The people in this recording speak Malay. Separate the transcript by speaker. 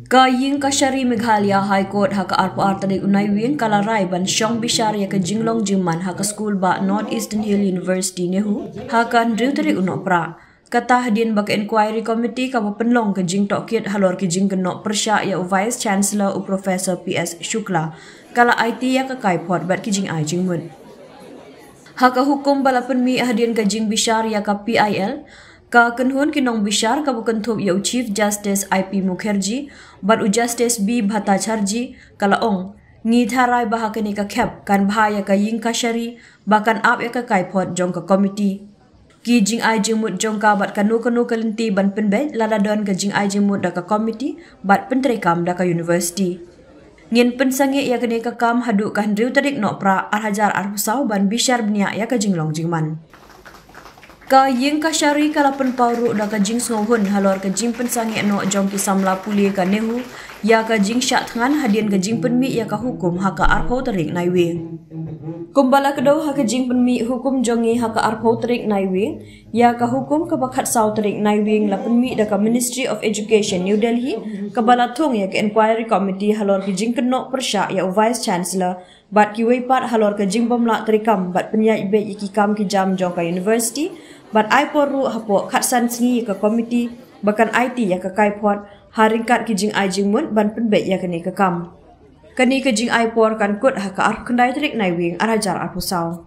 Speaker 1: Ka ying ka Shari Meghalaya High Court ha ka arpo tarik unai wing kala rai ban Shong Bishar ya ka jinglong jingman ha ka school ba North Eastern Hill University nehu ha ka ndriu tarik unok pra. Kata hadin baka inquiry committee ka penlong ke jing tokit halor ke jing kenok persya ya vice chancellor u Professor PS Shukla kala IT ya ka kaipot bat ke jing ai jingmun. Haka hukum balapan mi hadin ke jing Bishar ya ka PIL ka kenhun kinong Bishar ka bukan thup ya Chief Justice IP Mukherjee bat u Justice B Bhattacharjee kala ong ngi tharai bahaka ni ka khep kan bahaya ka ying ka Shari bahkan ap ya ka kaipot jong ka committee. Ki jing ai jimut jong ka bat kanu kalenti ban penbe lala don ka jing ai jimut da ka committee bat pentrekam da ka university. Ngin pensange ya kene ka kam hadu ka handriu tarik no pra arhajar arhusau ban Bishar bnia ya ka jinglong jingman. Ka ying ka Shari kala pen pauru da ka jing sngohun halor ka jing pensange no jong ki samla puli ka nehu ya ka jing syak thangan hadin ka jing penmi ya ka hukum ha ka arho tarik naiwe. Kumbala kedau ha ka jing penmi hukum jongi ha ka arho tarik naiwe ya ka hukum ka bakhat sau tarik naiwe la penmi da ka Ministry of Education New Delhi ka balathong ya ka inquiry committee halor ki jing kenok persya ya vice chancellor bat ki weipat halor ka jing bomla terikam bat penyai be iki kam ki jam jong ka university bat ai poru hapo khatsan sngi ka committee bahkan IT ya ka kaipot haringkat ki jing ai jingmun ban penbe ya kani ka kam. Kani ke jing ai por kan kut ha ka ar kendai trik nai wing arajar arpusau.